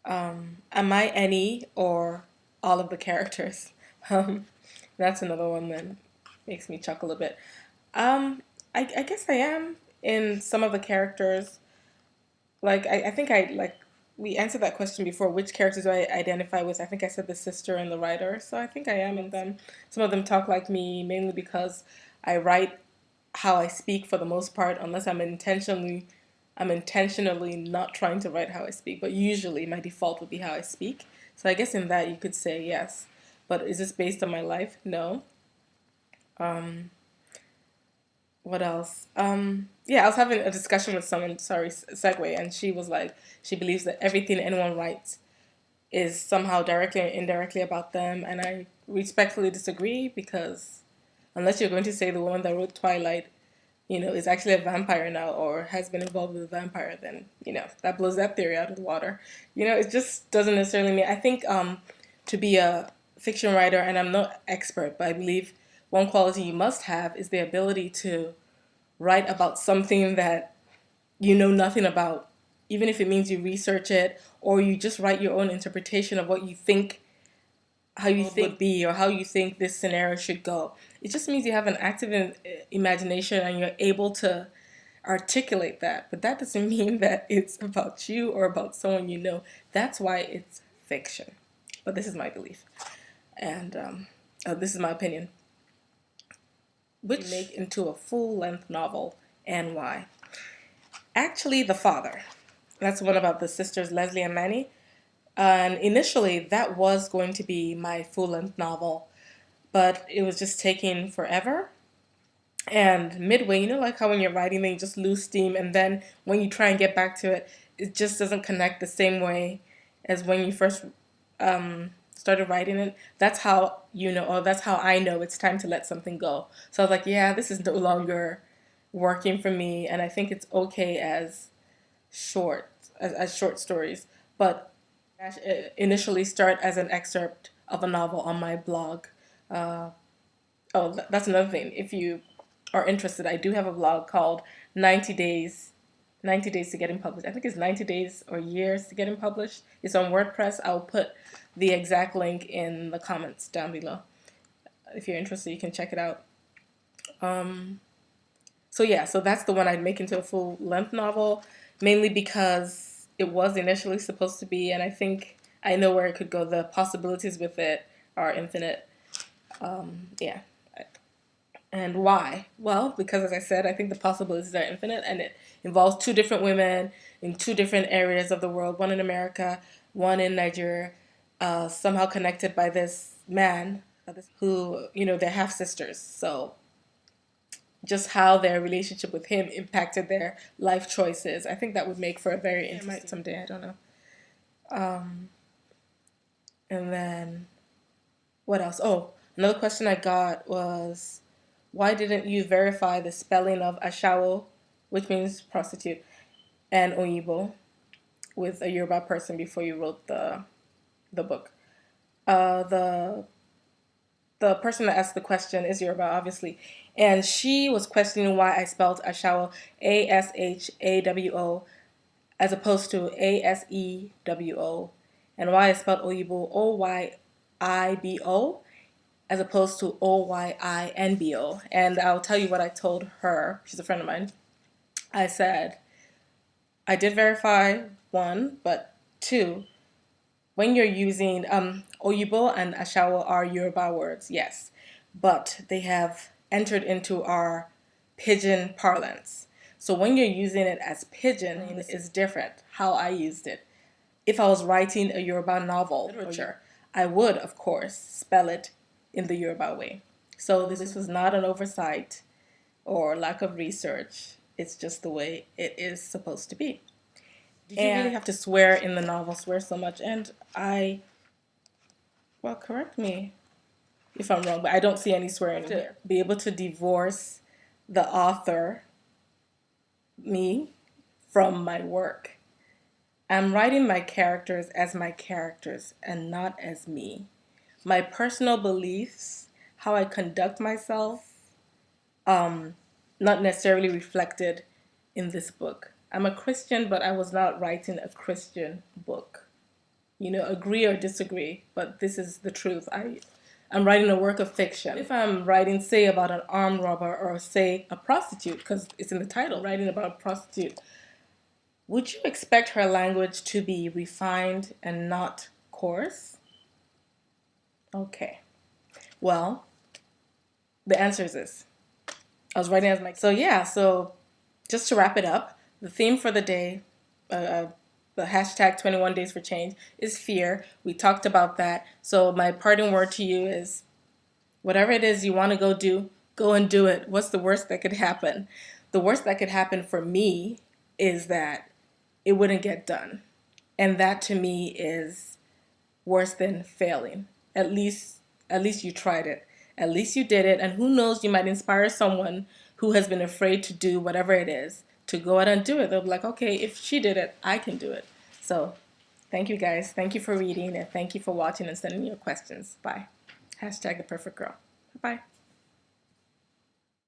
Am I any or all of the characters? Um, that's another one that makes me chuckle a bit. Um, I guess I am in some of the characters. Like I think I like we answered that question before. Which characters do I identify with? I think I said the sister and the writer. So I think I am in them. Some of them talk like me mainly because I write how I speak for the most part, unless I'm intentionally not trying to write how I speak. But usually my default would be how I speak. So I guess in that you could say yes. But is this based on my life? No. Um, what else? Yeah, I was having a discussion with someone, sorry, segue, and she was like, she believes that everything anyone writes is somehow directly or indirectly about them, and I respectfully disagree because unless you're going to say the woman that wrote Twilight, is actually a vampire now or has been involved with a vampire, then, that blows that theory out of the water. It just doesn't necessarily mean, I think to be a fiction writer, and I'm no expert, but I believe one quality you must have is the ability to write about something that you know nothing about, even if it means you research it or you just write your own interpretation of what you think, how you think would be, or how you think this scenario should go. It just means you have an active imagination and you're able to articulate that. But that doesn't mean that it's about you or about someone you know. That's why it's fiction. But this is my belief. And this is my opinion. Which make into a full length novel and why? Actually, The Father. That's one about the sisters Leslie and Manny. And initially, that was going to be my full length novel, but it was just taking forever. And midway, like how when you're writing, then you just lose steam, and then when you try and get back to it, it just doesn't connect the same way as when you first started writing it. That's how or that's how I know it's time to let something go. So I was like, yeah, this is no longer working for me, and I think it's okay as as short stories, but initially start as an excerpt of a novel on my blog. Uh, that's another thing. If you are interested, I do have a blog called 90 Days, 90 Days to Getting Published. I think it's 90 Days or Years to Getting Published. It's on WordPress. I'll put the exact link in the comments down below. If you're interested, you can check it out. So that's the one I'd make into a full length novel, mainly because it was initially supposed to be, and I think I know where it could go. The possibilities with it are infinite. Yeah. And why? Well, because as I said, I think the possibilities are infinite, and it involves two different women in two different areas of the world, one in America, one in Nigeria, somehow connected by this man who, they're half sisters. So just how their relationship with him impacted their life choices. I think that would make for a very interesting. I might someday. I don't know. And then what else? Oh, another question I got was, why didn't you verify the spelling of Ashawo, which means prostitute, and Oyibo with a Yoruba person before you wrote the book? The person that asked the question is Yoruba, obviously, and she was questioning why I spelled Ashawo Ashawo as opposed to Asewo, and why I spelled Oyibo OyIbo as opposed to Oyinbo. And I'll tell you what I told her. She's a friend of mine. I said, I did verify one, but two, when you're using Oyibo and Ashawo are Yoruba words, yes, but they have entered into our pidgin parlance. So when you're using it as pidgin, it's different how I used it. If I was writing a Yoruba novel literature, I would, of course, spell it in the Yoruba way. So this was not an oversight or lack of research. It's just the way it is supposed to be. Did you really have to swear in the novel, swear so much? And well, correct me if I'm wrong, but I don't see any swearing in here. Be able to divorce the author, me, from my work. I'm writing my characters as my characters and not as me. My personal beliefs, how I conduct myself, not necessarily reflected in this book. I'm a Christian, but I was not writing a Christian book. agree or disagree, but this is the truth. I'm writing a work of fiction. If I'm writing, say, about an armed robber or, say, a prostitute, because it's in the title, writing about a prostitute, would you expect her language to be refined and not coarse? Okay. Well, the answer is this. I was writing as my... So yeah, so just to wrap it up, the theme for the day, the hashtag 21 Days for Change, is fear. We talked about that. So my parting word to you is, whatever it is you want to go do, go and do it. What's the worst that could happen? The worst that could happen for me is that it wouldn't get done. And that to me is worse than failing. At least you tried it. At least you did it. And who knows, you might inspire someone who has been afraid to do whatever it is to go out and do it. They'll be like, okay, if she did it, I can do it. So thank you guys. Thank you for reading, and thank you for watching and sending your questions. Bye. Hashtag the perfect girl. Bye.